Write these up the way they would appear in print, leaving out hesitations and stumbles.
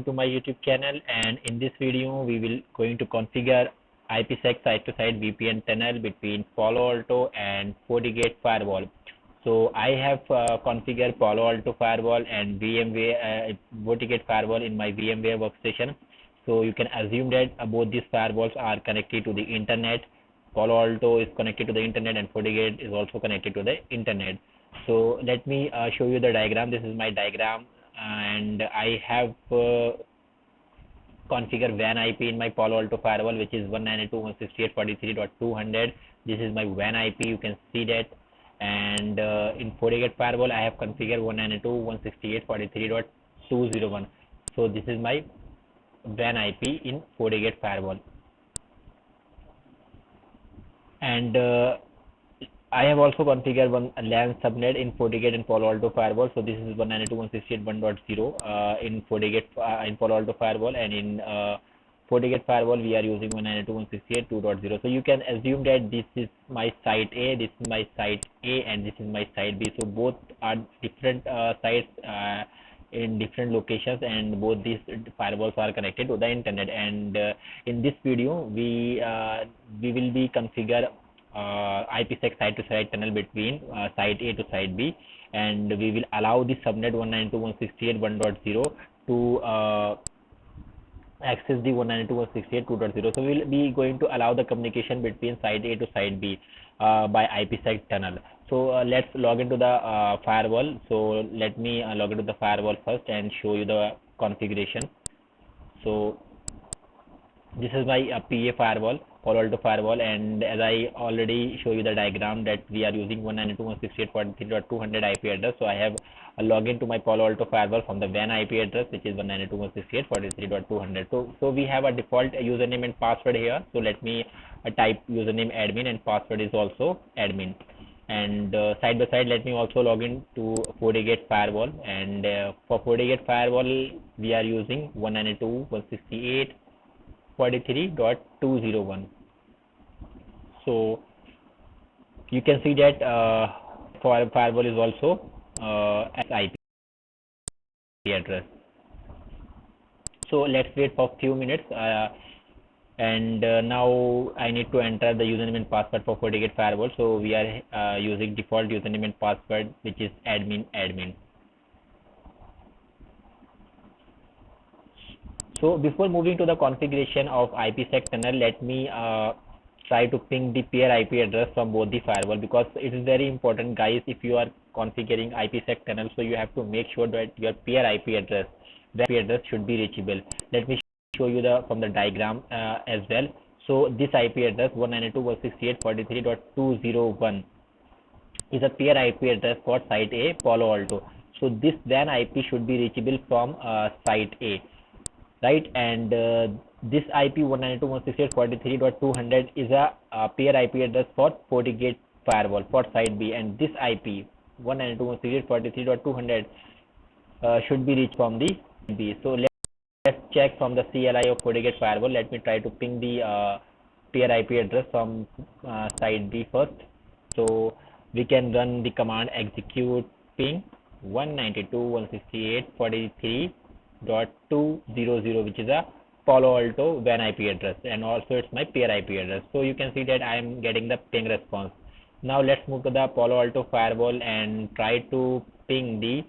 to my YouTube channel, and in this video we will going to configure IPsec side-to-side VPN tunnel between Palo Alto and FortiGate firewall. So I have configured Palo Alto firewall and VMware FortiGate firewall in my VMware workstation. So you can assume that both these firewalls are connected to the internet. Palo Alto is connected to the internet and FortiGate is also connected to the internet. So let me show you the diagram. This is my diagram, and I have configure WAN IP in my Palo Alto firewall, which is 192.168.43.200. This is my WAN IP. You can see that. And in FortiGate firewall, I have configured 192.168.43.201. So this is my WAN IP in FortiGate firewall. And I have also configured one LAN subnet in FortiGate and Palo Alto firewall. So this is 192.168.1.0 in FortiGate in Palo Alto firewall, and in FortiGate firewall we are using 192.168.2.0. So you can assume that this is my site A, this is my site A, and this is my site B. So both are different sites in different locations, and both these firewalls are connected to the internet. And in this video we will be configure IPsec side-to-side tunnel between site A to site B, and we will allow the subnet 192.168.1.0 to access the 192.168.2.0. So we will be going to allow the communication between site A to site B by IPsec tunnel. So let's log into the firewall. So let me log into the firewall first and show you the configuration. So this is my PA firewall, Palo Alto firewall, and as I already show you the diagram that we are using 192.168.43.200 IP address. So I have a login to my Palo Alto firewall from the WAN IP address, which is 192.168.43.200. So we have a default username and password here. So let me type username admin, and password is also admin. And side by side, let me also log in to FortiGate firewall. And for FortiGate firewall, we are using 192.168.43.201. So you can see that firewall is also IP address. So let's wait for a few minutes. And now I need to enter the username and password for FortiGate firewall. So we are using default username and password, which is admin. So before moving to the configuration of IPsec tunnel, let me try to ping the peer IP address from both the firewall, because it is very important, guys. If you are configuring IPsec tunnel, so you have to make sure that your peer IP address should be reachable. Let me show you from the diagram as well. So this IP address 192.168.43.201 is a peer IP address for site A, Palo Alto. So this WAN IP should be reachable from site A, right? And this IP 192.168.43.200 is a peer IP address for FortiGate firewall for site B, and this IP 192.168.43.200 should be reached from the B. So let's check from the CLI of FortiGate firewall. Let me try to ping the peer IP address from site B first. So we can run the command execute ping 192.168.43.200, which is a Palo Alto WAN IP address, and also it's my peer IP address. So you can see that I am getting the ping response. Now let's move to the Palo Alto firewall and try to ping the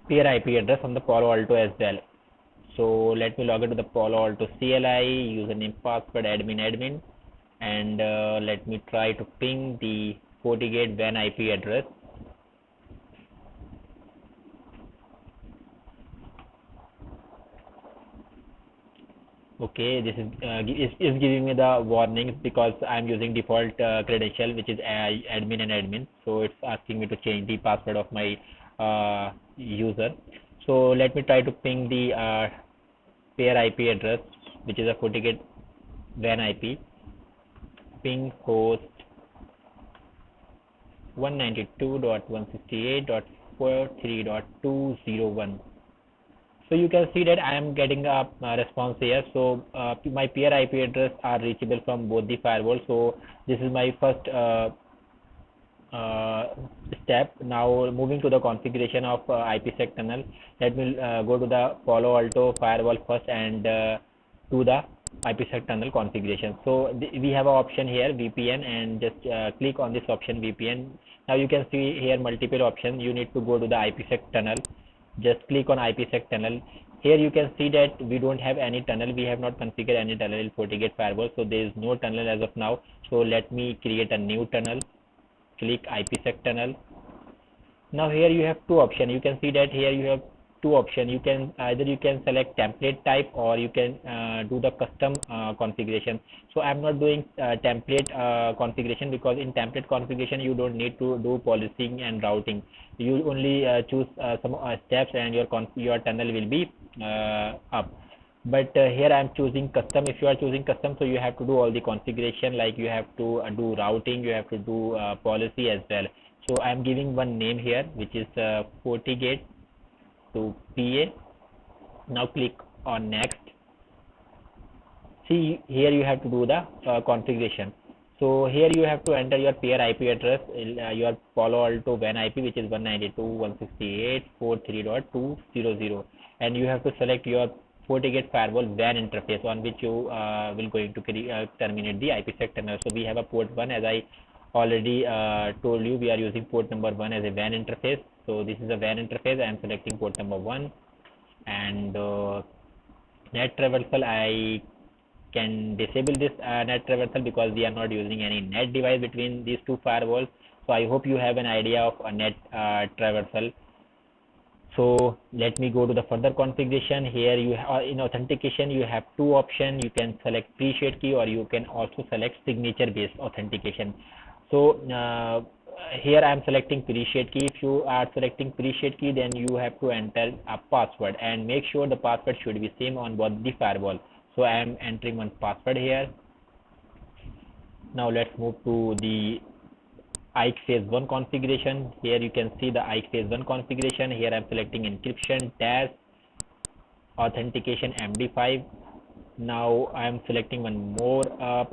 peer IP address from the Palo Alto as well. So let me log into the Palo Alto CLI, username, password, admin, and let me try to ping the FortiGate WAN IP address. Okay, this is giving me the warnings because I'm using default credential, which is admin. So it's asking me to change the password of my user. So let me try to ping the peer IP address, which is a FortiGate WAN IP. Ping host 192.168.43.201. So you can see that I am getting a response here. So my peer IP address are reachable from both the firewalls. So this is my first step. Now moving to the configuration of IPsec tunnel, let me go to the Palo Alto firewall first and to the IPsec tunnel configuration. So we have an option here VPN, and just click on this option VPN. Now you can see here multiple options. You need to go to the IPsec tunnel. Just click on IPsec tunnel. Here you can see that we don't have any tunnel. We have not configured any tunnel in FortiGate firewall, so there is no tunnel as of now. So let me create a new tunnel. Click IPsec tunnel. Now here you have two options. You can see that here you have two options. You can either you can select template type, or you can do the custom configuration. So I'm not doing template configuration, because in template configuration you don't need to do policing and routing. You only choose some steps, and your tunnel will be up. But here I'm choosing custom. If you are choosing custom, so you have to do all the configuration, like you have to do routing, you have to do policy as well. So I'm giving one name here, which is FortiGate to PA. Now click on next. See, here you have to do the configuration. So here you have to enter your peer IP address, your Palo Alto WAN IP, which is 192.168.43.200, and you have to select your FortiGate firewall WAN interface on which you will going to terminate the IPsec tunnel. So we have a port 1, as I already told you, we are using port number 1 as a WAN interface. So this is a WAN interface. I am selecting port number 1, and net traversal, I can disable this net traversal because we are not using any net device between these two firewalls. So I hope you have an idea of a net traversal. So let me go to the further configuration. Here you in authentication you have two options. You can select pre-shared key, or you can also select signature based authentication. So here I am selecting pre-shared key. If you are selecting pre-shared key, then you have to enter a password, and make sure the password should be same on both the firewall. So I am entering one password here. Now let's move to the IKE phase 1 configuration. Here you can see the IKE phase 1 configuration. Here I am selecting encryption dash authentication MD5. Now I am selecting one more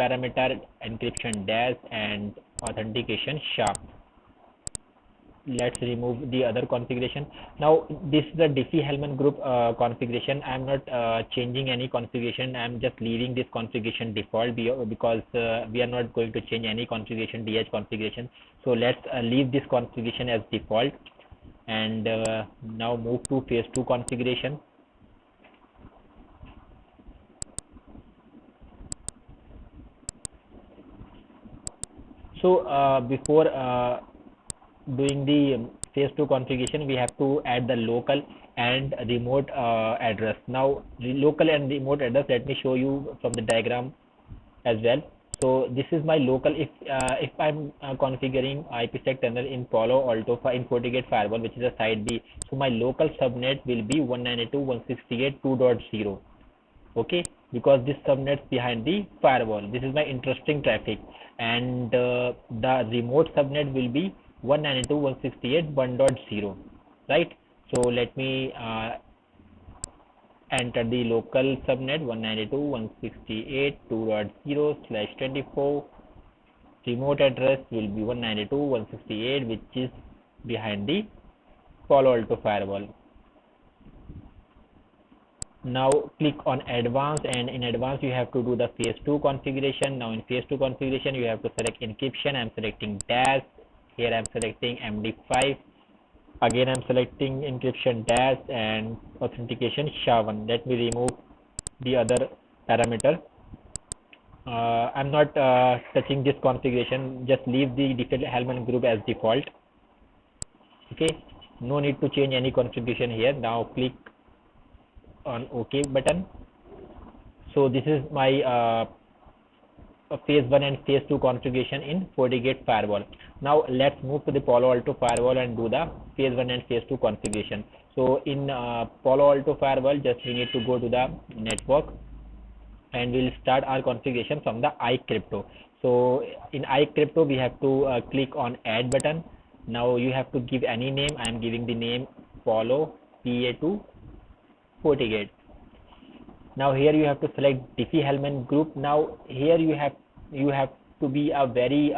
parameter, encryption dash and authentication SHA. Let's remove the other configuration. Now this is the Diffie-Hellman group configuration. I am not changing any configuration. I am just leaving this configuration default because we are not going to change any configuration, DH configuration. So let's leave this configuration as default, and now move to phase 2 configuration. So before doing the phase 2 configuration, we have to add the local and remote address. Now the local and remote address, let me show you from the diagram as well. So this is my local. If I'm configuring IPsec tunnel in Palo Alto in FortiGate firewall, which is a side B, so my local subnet will be 192.168.2.0. okay, because this subnet's behind the firewall. This is my interesting traffic, and the remote subnet will be 192.168.1.0, right? So let me enter the local subnet 192.168.2.0/24. Remote address will be 192.168, which is behind the Palo Alto firewall. Now click on advanced, and in advanced you have to do the phase 2 configuration. Now in phase 2 configuration you have to select encryption. I am selecting dash. Here I am selecting MD5. Again I am selecting encryption dash and authentication SHA-1. Let me remove the other parameter. I'm not touching this configuration. Just leave the Diffie-Hellman group as default. Okay, no need to change any configuration here. Now click on OK button. So this is my phase 1 and phase 2 configuration in FortiGate firewall. Now let's move to the Palo Alto firewall and do the phase 1 and phase 2 configuration. So in Palo Alto firewall, just we need to go to the network, and we'll start our configuration from the IKE Crypto. So in IKE Crypto we have to click on add button. Now you have to give any name. I am giving the name Palo PA2 FortiGate. Now here you have to select Diffie-Hellman group. Now here you have to be a very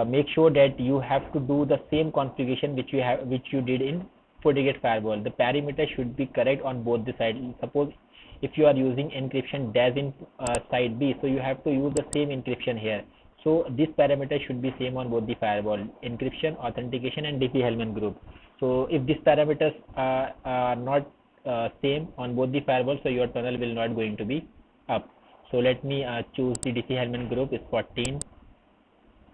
make sure that you have to do the same configuration which you did in FortiGate firewall. The parameter should be correct on both the sides. Suppose if you are using encryption dash in side B, so you have to use the same encryption here. So this parameter should be same on both the firewall, encryption, authentication, and Diffie-Hellman group. So if these parameters are not same on both the firewall, so your tunnel will not going to be up. So let me choose the Diffie-Hellman group is 14.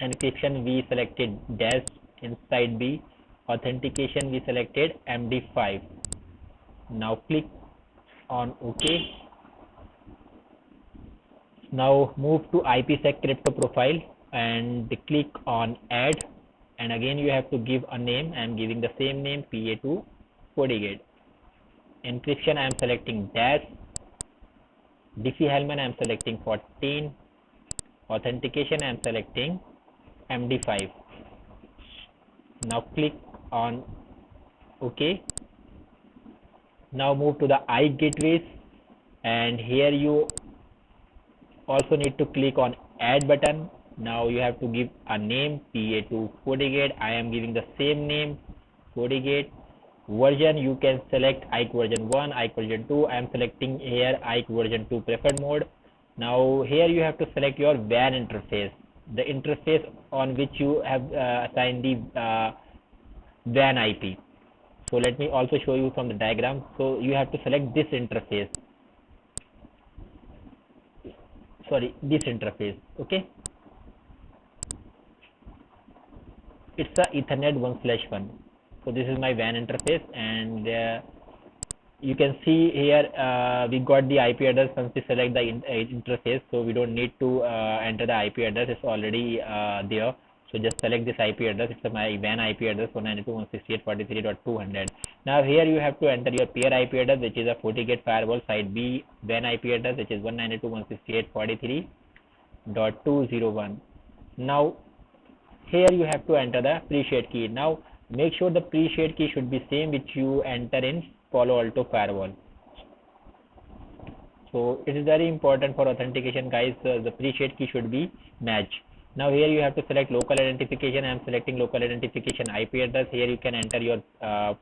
Encryption we selected dash inside B. Authentication we selected MD5. Now click on OK. Now move to IPsec crypto profile and click on add, and again you have to give a name. I am giving the same name, PA2 FortiGate. Encryption I am selecting dash. Diffie-Hellman I am selecting 14. Authentication I am selecting MD5. Now click on OK. Now move to the iGateways, and here you also need to click on add button. Now you have to give a name, PA2 FortiGate. I am giving the same name, FortiGate. Version you can select IKE version 1, IKE version 2. I am selecting here IKE version 2 preferred mode. Now here you have to select your WAN interface, the interface on which you have assigned the WAN IP. So let me also show you from the diagram. So you have to select this interface. Sorry, this interface. Okay, it's a Ethernet 1/1. So this is my WAN interface, and you can see here we got the IP address once we select the interface, so we don't need to enter the IP address. It's already there. So just select this IP address. It's my WAN IP address 192.168.43.200. Now here you have to enter your peer IP address, which is a FortiGate firewall side B WAN IP address, which is 192.168.43.201. Now here you have to enter the pre-shared key. Now make sure the pre-shared key should be same which you enter in Palo Alto firewall. So it is very important for authentication, guys. The pre-shared key should be matched. Now here you have to select local identification. I am selecting local identification IP address. Here you can enter your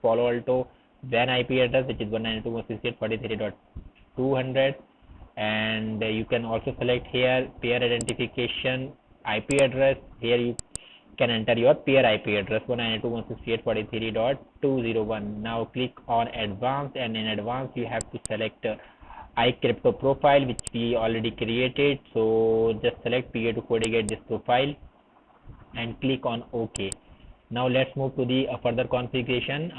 Palo Alto WAN IP address, which is 192.168.43.200, and you can also select here peer identification IP address. Here you can enter your peer IP address 192.168.43.201. Now click on advanced, and in advanced you have to select iCrypto profile, which we already created. So just select PA2 FortiGate this profile and click on OK. Now let's move to the further configuration.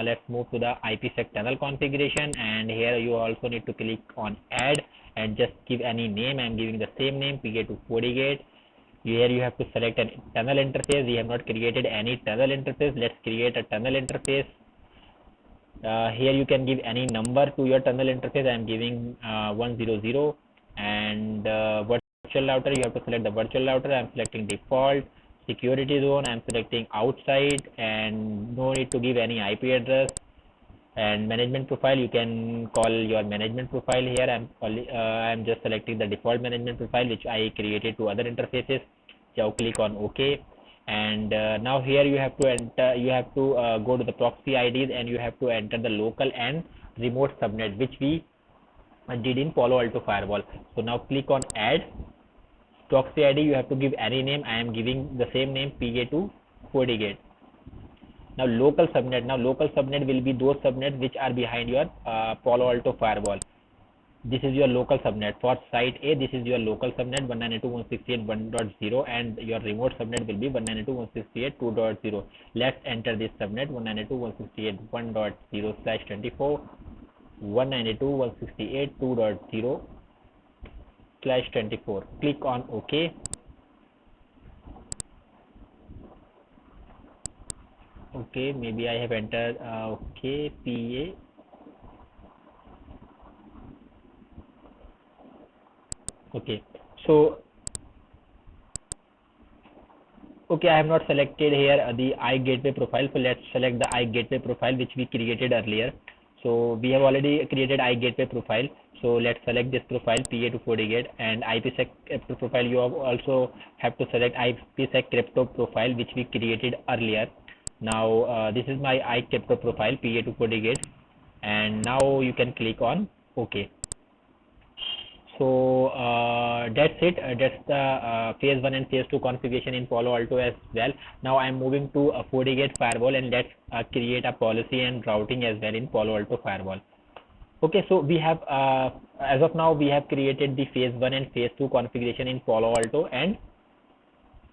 Let's move to the IPsec tunnel configuration, and here you also need to click on add and just give any name. I'm giving the same name, PA2 FortiGate. Here you have to select a tunnel interface. We have not created any tunnel interface. Let's create a tunnel interface. Here you can give any number to your tunnel interface. I am giving 100, and virtual router, you have to select the virtual router. I am selecting default. Security zone, I am selecting outside, and no need to give any IP address. And management profile, you can call your management profile here. I am just selecting the default management profile which I created to other interfaces. So click on OK. And now here you have to enter, you have to go to the proxy IDs, and you have to enter the local and remote subnet which we did in Palo Alto firewall. So now click on add. Proxy ID, you have to give any name. I am giving the same name, PA2 FortiGate. Now local subnet will be those subnets which are behind your Palo Alto firewall. This is your local subnet. For site A, this is your local subnet 192.168.1.0, and your remote subnet will be 192.168.2.0. Let's enter this subnet 192.168.1.0/24, 192.168.2.0/24. Click on OK. Okay, maybe I have entered okay, PA. Okay, so okay, I have not selected here the iGateway profile. So let's select the iGateway profile which we created earlier. So we have already created iGateway profile. So let's select this profile PA to FortiGate, and IPsec crypto profile. You also have to select IPsec crypto profile which we created earlier. Now this is my iCrypto profile PA to FortiGate, and now you can click on OK. So that's it. That's the phase 1 and phase 2 configuration in Palo Alto as well. Now I'm moving to a FortiGate firewall, and let's create a policy and routing as well in Palo Alto firewall. Okay, so we have as of now we have created the phase 1 and phase 2 configuration in Palo Alto and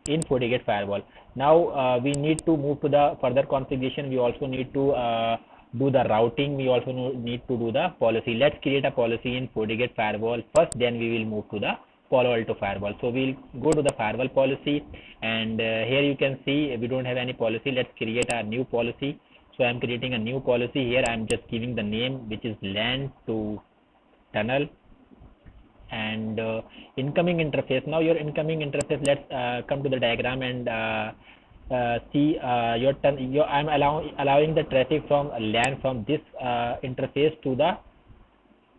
in FortiGate firewall. Now we need to move to the further configuration. We also need to do the routing. We also need to do the policy. Let's create a policy in FortiGate firewall first, then we will move to the Palo Alto firewall. So we'll go to the firewall policy, and here you can see we don't have any policy. Let's create a new policy. So I'm creating a new policy here. I'm just giving the name, which is LAN to tunnel, and incoming interface. Now your incoming interface, let's come to the diagram and see I'm allowing the traffic from LAN from this interface to the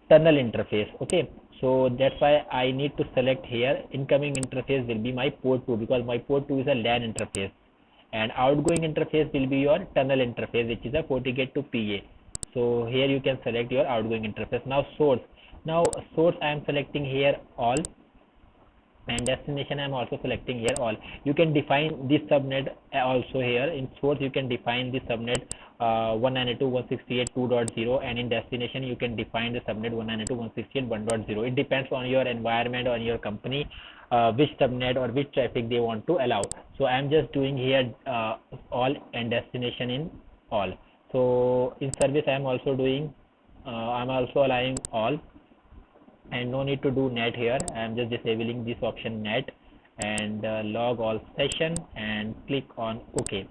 tunnel interface. Okay, so that's why I need to select here incoming interface will be my port 2, because my port 2 is a LAN interface, and outgoing interface will be your tunnel interface, which is a FortiGate to PA. So here you can select your outgoing interface. Now source. Now source I am selecting here all, and destination I am also selecting here all. You can define this subnet also here. In source you can define the subnet 192.168.2.0, and in destination you can define the subnet 192.168.1.0. It depends on your environment, on your company, which subnet or which traffic they want to allow. So I am just doing here all and destination in all. So in service I am also doing I'm also allowing all, and no need to do net here. I am just disabling this option net, and log all session and click on OK.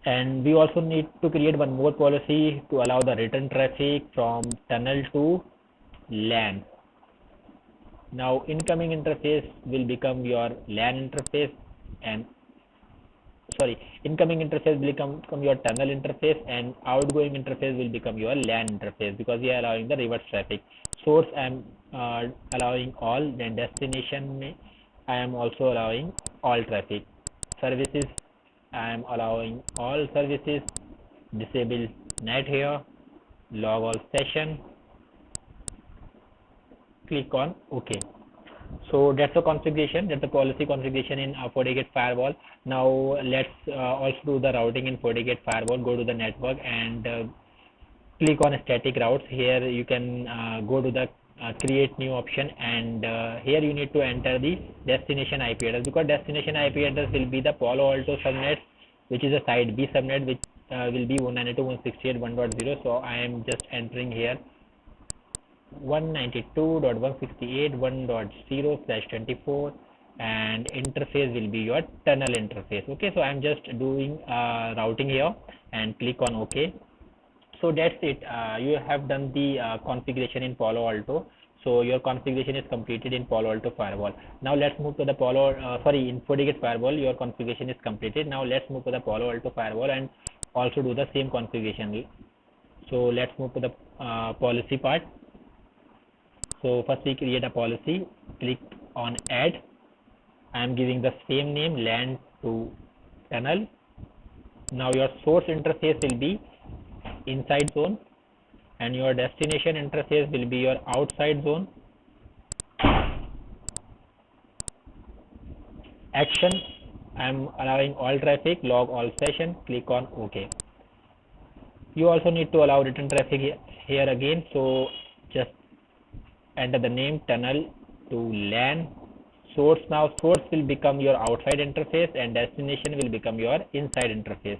And we also need to create one more policy to allow the return traffic from tunnel to LAN. Now incoming interface will become your LAN interface, and incoming interface will become your tunnel interface, and outgoing interface will become your LAN interface, because we are allowing the reverse traffic. Source I am allowing all, then destination I am also allowing all traffic. Services I am allowing all services. Disable net here, log all session, click on OK. So that's the configuration, that's the policy configuration in FortiGate firewall. Now let's also do the routing in FortiGate firewall. Go to the network and click on static routes. Here you can go to the create new option, and here you need to enter the destination IP address, because destination IP address will be the Palo Alto subnet, which is a side B subnet, which will be 192.168.1.0. So I am just entering here 192.168.1.0/24, and interface will be your tunnel interface. Okay, so I'm just doing routing here and click on OK. So that's it. You have done the configuration in Palo Alto. So your configuration is completed in Palo Alto firewall. Now let's move to the in FortiGate firewall your configuration is completed. Now let's move to the Palo Alto firewall and also do the same configuration. So let's move to the policy part. So first we create a policy, click on add. I am giving the same name, LAN to tunnel. Now your source interface will be inside zone, and your destination interface will be your outside zone. Action, I am allowing all traffic, log all session, click on OK. You also need to allow return traffic here again. So just enter the name tunnel to LAN. Source, now source will become your outside interface, and destination will become your inside interface.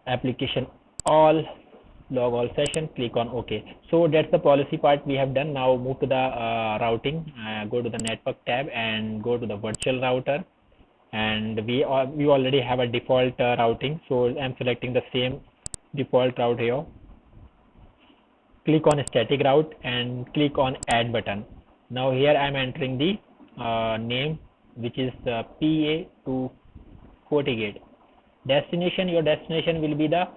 Application all, log all session, click on OK. So that's the policy part we have done. Now move to the routing. Go to the network tab and go to the virtual router, and we already have a default routing, so I'm selecting the same default route here. Click on static route and click on add button. Now here I'm entering the name, which is PA to FortiGate. Destination, your destination will be the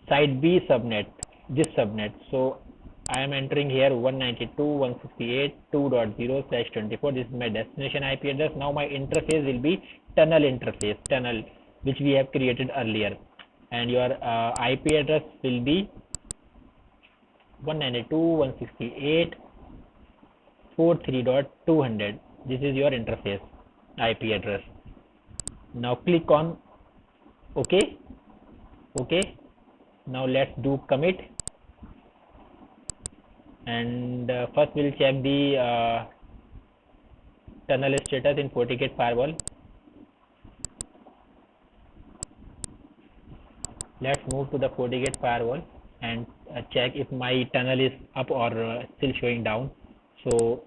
side B subnet, this subnet. So I am entering here 192.168.2.0/24. This is my destination IP address. Now my interface will be tunnel interface, tunnel, which we have created earlier, and your IP address will be 192.168.43.200. This is your interface IP address. Now click on OK. Now let's do commit, and first we'll check the tunnel status in FortiGate firewall. Let's move to the FortiGate firewall and check if my tunnel is up or still showing down. So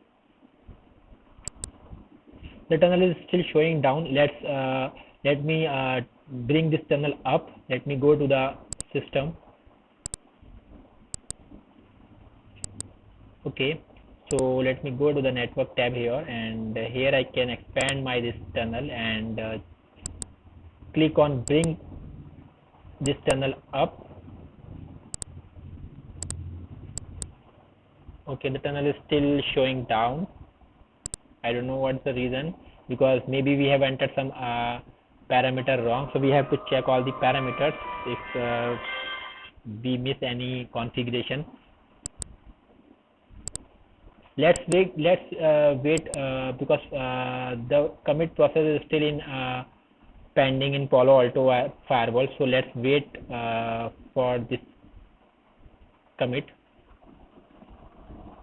the tunnel is still showing down. Let me bring this tunnel up. Let me go to the system. Okay, so let me go to the network tab here, and here I can expand my this tunnel and click on bring this tunnel up. Okay, the tunnel is still showing down. I don't know what's the reason, because maybe we have entered some parameter wrong, so we have to check all the parameters if we miss any configuration. Let's wait because the commit process is still in pending in Palo Alto firewall, so let's wait for this commit.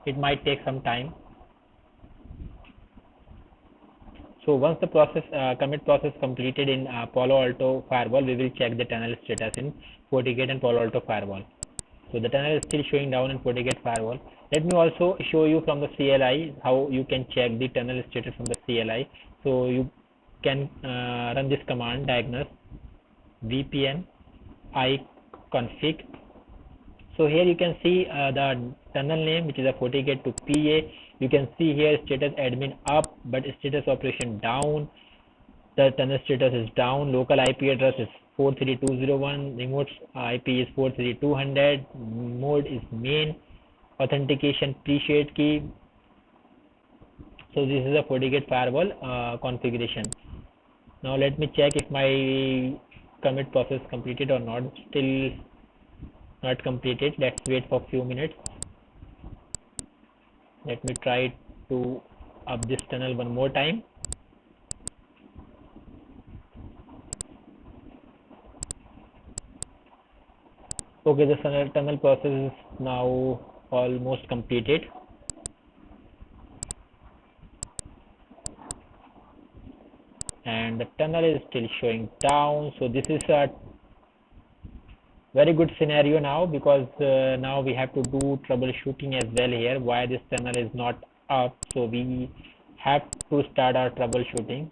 It might take some time. So once the commit process completed in Palo Alto firewall, we will check the tunnel status in FortiGate and Palo Alto firewall. So the tunnel is still showing down in FortiGate firewall. Let me also show you from the CLI how you can check the tunnel status from the CLI. So you can run this command, diagnose VPN iconfig. So here you can see the tunnel name, which is a FortiGate to PA. You can see here status admin up, but status operation down. The tunnel status is down. Local IP address is 432.0.1. Remote IP is 432.100. Mode is main. Authentication pre-shared key. So this is a FortiGate firewall configuration. Now let me check if my commit process completed or not. Still not completed. Let's wait for a few minutes. Let me try to up this tunnel one more time. Okay, the tunnel process is now almost completed. And the tunnel is still showing down. So this is a very good scenario now, because now we have to do troubleshooting as well here, why this tunnel is not up. So we have to start our troubleshooting.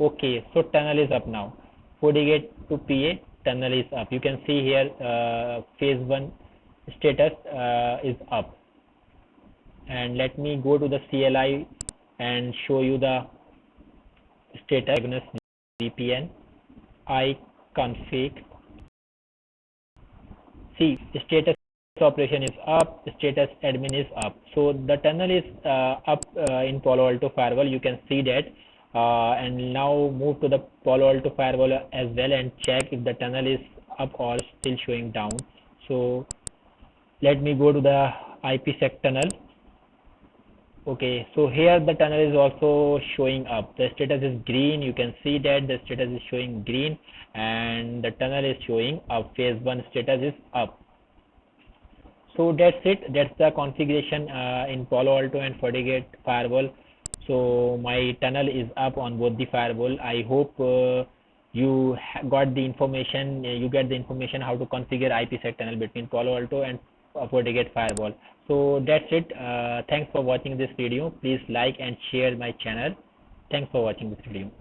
Okay, so tunnel is up now. FortiGate to PA, tunnel is up. You can see here phase 1 status is up. And let me go to the CLI and show you the status. Diagnose VPN iconfig. See, status operation is up, status admin is up. So the tunnel is up in Palo Alto firewall. You can see that. And now move to the Palo Alto firewall as well and check if the tunnel is up or still showing down. So let me go to the IPsec tunnel. Okay, so here the tunnel is also showing up. The status is green. You can see that the status is showing green and the tunnel is showing up. Phase 1 status is up. So that's it. That's the configuration in Palo Alto and FortiGate firewall. So my tunnel is up on both the firewall. I hope you got the information. You get the information how to configure IPsec tunnel between Palo Alto and FortiGate firewall. So that's it. Thanks for watching this video. Please like and share my channel. Thanks for watching this video.